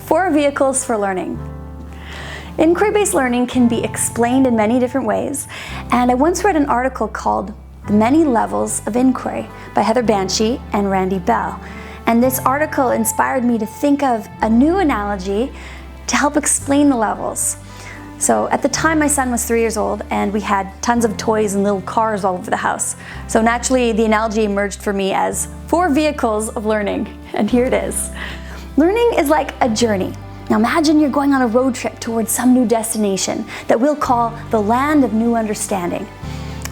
4 vehicles for learning. Inquiry-based learning can be explained in many different ways, and I once read an article called The Many Levels of Inquiry by Heather Banshee and Randy Bell. And this article inspired me to think of a new analogy to help explain the levels. So at the time, my son was 3 years old and we had tons of toys and little cars all over the house. So naturally, the analogy emerged for me as 4 vehicles of learning. And here it is. Learning is like a journey. Now imagine you're going on a road trip towards some new destination that we'll call the land of new understanding.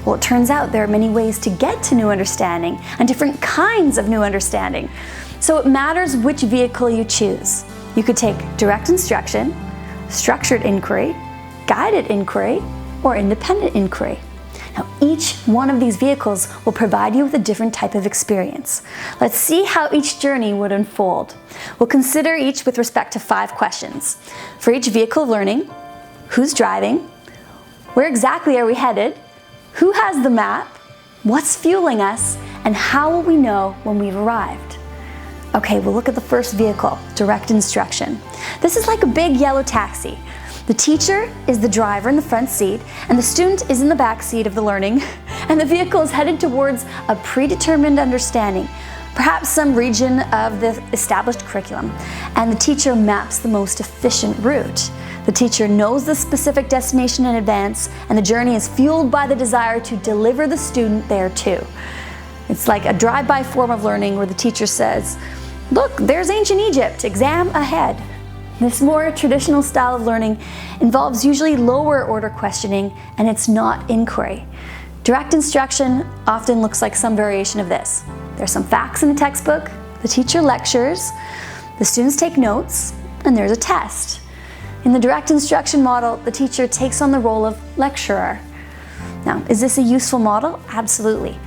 Well, it turns out there are many ways to get to new understanding and different kinds of new understanding. So it matters which vehicle you choose. You could take direct instruction, structured inquiry, guided inquiry, or independent inquiry. Now, each one of these vehicles will provide you with a different type of experience. Let's see how each journey would unfold. We'll consider each with respect to 5 questions. For each vehicle of learning, who's driving? Where exactly are we headed? Who has the map? What's fueling us? And how will we know when we've arrived? Okay, we'll look at the first vehicle, direct instruction. This is like a big yellow taxi. The teacher is the driver in the front seat, and the student is in the back seat of the learning, and the vehicle is headed towards a predetermined understanding, perhaps some region of the established curriculum, and the teacher maps the most efficient route. The teacher knows the specific destination in advance, and the journey is fueled by the desire to deliver the student there too. It's like a drive-by form of learning where the teacher says, "Look, there's ancient Egypt, exam ahead." This more traditional style of learning involves usually lower order questioning, and it's not inquiry. Direct instruction often looks like some variation of this. There's some facts in the textbook, the teacher lectures, the students take notes, and there's a test. In the direct instruction model, the teacher takes on the role of lecturer. Now, is this a useful model? Absolutely.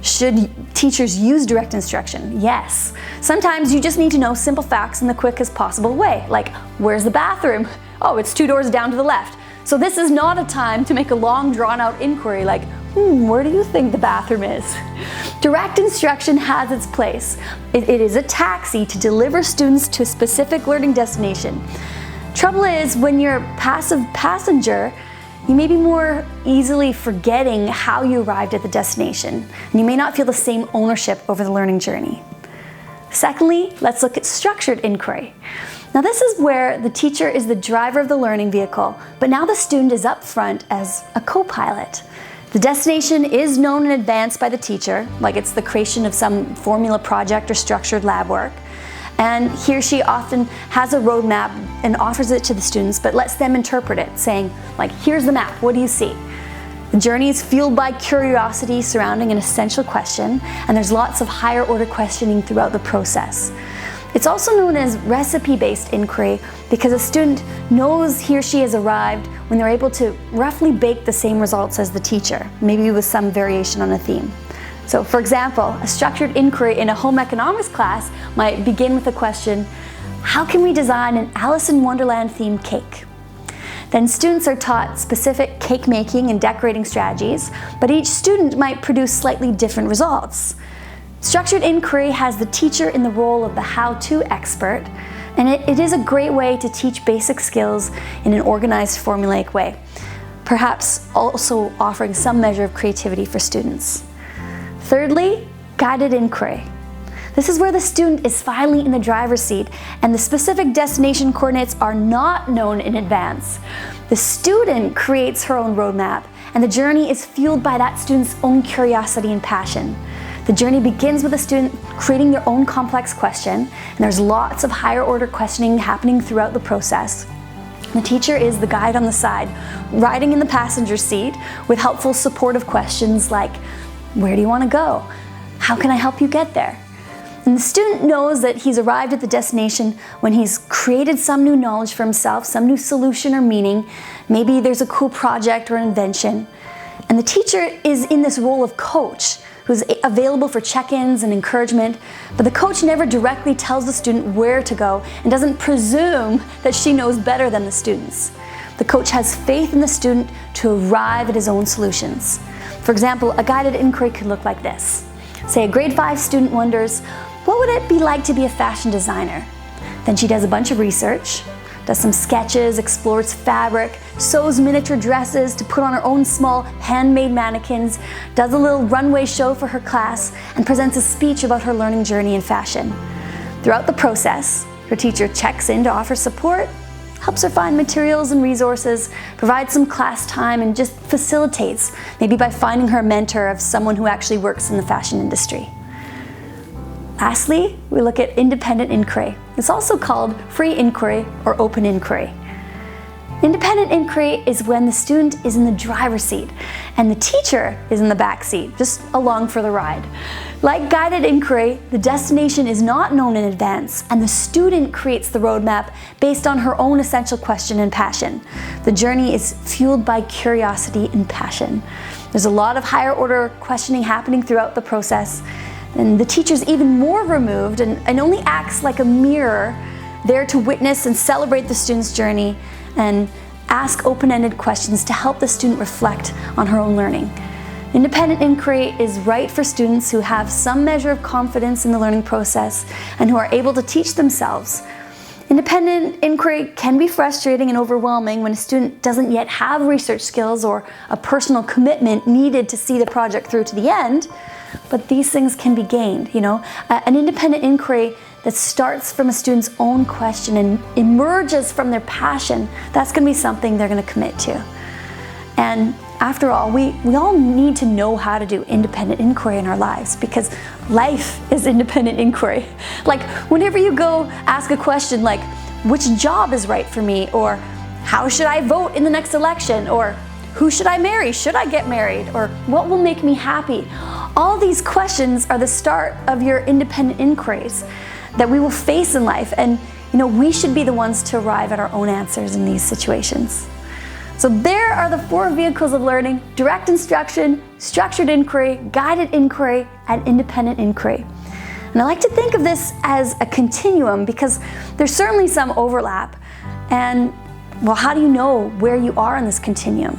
Should teachers use direct instruction? Yes. Sometimes you just need to know simple facts in the quickest possible way, like, where's the bathroom? Oh, it's 2 doors down to the left. So this is not a time to make a long drawn-out inquiry like, where do you think the bathroom is? Direct instruction has its place. It is a taxi to deliver students to a specific learning destination. Trouble is, when you're a passive passenger, you may be more easily forgetting how you arrived at the destination, and you may not feel the same ownership over the learning journey. Secondly, let's look at structured inquiry. Now this is where the teacher is the driver of the learning vehicle, but now the student is up front as a co-pilot. The destination is known in advance by the teacher, like it's the creation of some formula project or structured lab work. And he or she often has a roadmap and offers it to the students, but lets them interpret it, saying, like, here's the map, what do you see? The journey is fueled by curiosity surrounding an essential question, and there's lots of higher order questioning throughout the process. It's also known as recipe-based inquiry because a student knows he or she has arrived when they're able to roughly bake the same results as the teacher, maybe with some variation on a theme. So for example, a structured inquiry in a home economics class might begin with the question, how can we design an Alice in Wonderland themed cake? Then students are taught specific cake making and decorating strategies, but each student might produce slightly different results. Structured inquiry has the teacher in the role of the how-to expert, and it is a great way to teach basic skills in an organized, formulaic way, perhaps also offering some measure of creativity for students. Thirdly, guided inquiry. This is where the student is finally in the driver's seat and the specific destination coordinates are not known in advance. The student creates her own roadmap, and the journey is fueled by that student's own curiosity and passion. The journey begins with the student creating their own complex question, and there's lots of higher order questioning happening throughout the process. The teacher is the guide on the side, riding in the passenger seat with helpful supportive questions like, where do you want to go? How can I help you get there? And the student knows that he's arrived at the destination when he's created some new knowledge for himself, some new solution or meaning. Maybe there's a cool project or invention. And the teacher is in this role of coach, who's available for check-ins and encouragement, but the coach never directly tells the student where to go and doesn't presume that she knows better than the students. The coach has faith in the student to arrive at his own solutions. For example, a guided inquiry could look like this. Say a grade 5 student wonders, what would it be like to be a fashion designer? Then she does a bunch of research, does some sketches, explores fabric, sews miniature dresses to put on her own small handmade mannequins, does a little runway show for her class, and presents a speech about her learning journey in fashion. Throughout the process, her teacher checks in to offer support, helps her find materials and resources, provides some class time, and just facilitates, maybe by finding her a mentor of someone who actually works in the fashion industry. Lastly, we look at independent inquiry. It's also called free inquiry or open inquiry. Independent inquiry is when the student is in the driver's seat and the teacher is in the back seat, just along for the ride. Like guided inquiry, the destination is not known in advance and the student creates the roadmap based on her own essential question and passion. The journey is fueled by curiosity and passion. There's a lot of higher order questioning happening throughout the process, and the teacher's even more removed and only acts like a mirror, there to witness and celebrate the student's journey and ask open-ended questions to help the student reflect on her own learning. Independent inquiry is right for students who have some measure of confidence in the learning process and who are able to teach themselves. Independent inquiry can be frustrating and overwhelming when a student doesn't yet have research skills or a personal commitment needed to see the project through to the end, but these things can be gained. An independent inquiry that starts from a student's own question and emerges from their passion, that's going to be something they're going to commit to. And after all, we all need to know how to do independent inquiry in our lives because life is independent inquiry. Like whenever you go ask a question like, which job is right for me? Or how should I vote in the next election? Or who should I marry? Should I get married? Or what will make me happy? All these questions are the start of your independent inquiries that we will face in life. And we should be the ones to arrive at our own answers in these situations. So there are the 4 vehicles of learning: direct instruction, structured inquiry, guided inquiry, and independent inquiry. And I like to think of this as a continuum because there's certainly some overlap. And well, how do you know where you are in this continuum?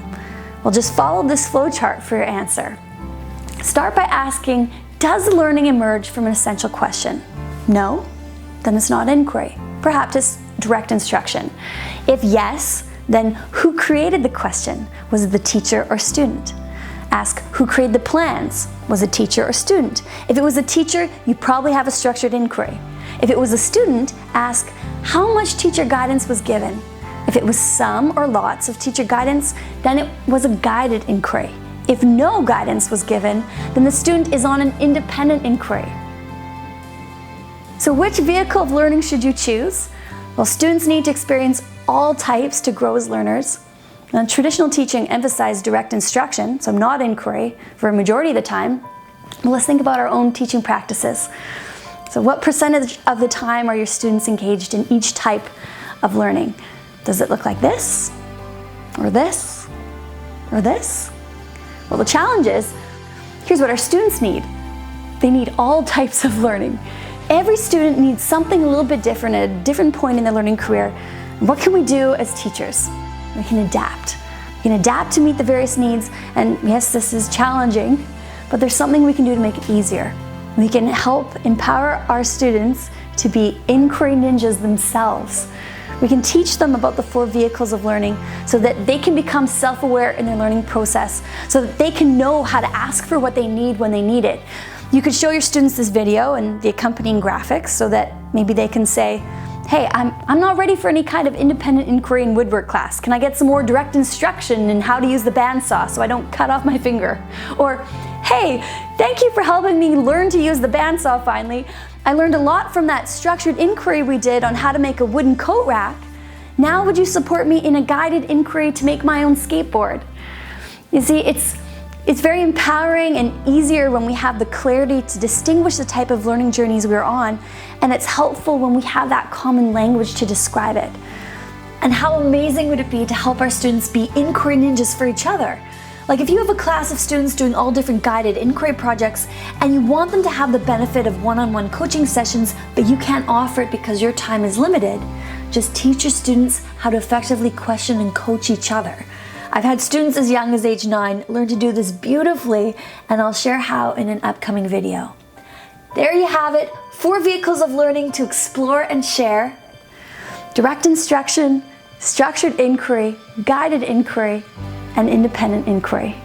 Well, just follow this flowchart for your answer. Start by asking, does learning emerge from an essential question? No? Then it's not inquiry. Perhaps it's direct instruction. If yes, then who created the question? Was it the teacher or student? Ask, who created the plans? Was it teacher or student? If it was a teacher, you probably have a structured inquiry. If it was a student, ask, how much teacher guidance was given? If it was some or lots of teacher guidance, then it was a guided inquiry. If no guidance was given, then the student is on an independent inquiry. So which vehicle of learning should you choose? Well, students need to experience all types to grow as learners. Now, traditional teaching emphasized direct instruction, so not inquiry, for a majority of the time. Well, let's think about our own teaching practices. So what percentage of the time are your students engaged in each type of learning? Does it look like this? Or this? Or this? Well, the challenge is, here's what our students need. They need all types of learning. Every student needs something a little bit different at a different point in their learning career. What can we do as teachers? We can adapt. We can adapt to meet the various needs, and yes, this is challenging, but there's something we can do to make it easier. We can help empower our students to be inquiry ninjas themselves. We can teach them about the 4 vehicles of learning so that they can become self-aware in their learning process, so that they can know how to ask for what they need when they need it. You could show your students this video and the accompanying graphics so that maybe they can say, hey, I'm not ready for any kind of independent inquiry in woodwork class. Can I get some more direct instruction in how to use the bandsaw so I don't cut off my finger? Or, hey, thank you for helping me learn to use the bandsaw finally. I learned a lot from that structured inquiry we did on how to make a wooden coat rack. Now would you support me in a guided inquiry to make my own skateboard? You see, it's very empowering and easier when we have the clarity to distinguish the type of learning journeys we're on, and it's helpful when we have that common language to describe it. And how amazing would it be to help our students be inquiry ninjas for each other? Like if you have a class of students doing all different guided inquiry projects and you want them to have the benefit of one-on-one coaching sessions, but you can't offer it because your time is limited, just teach your students how to effectively question and coach each other. I've had students as young as age 9 learn to do this beautifully, and I'll share how in an upcoming video. There you have it, 4 vehicles of learning to explore and share. direct instruction, structured inquiry, guided inquiry, and independent inquiry.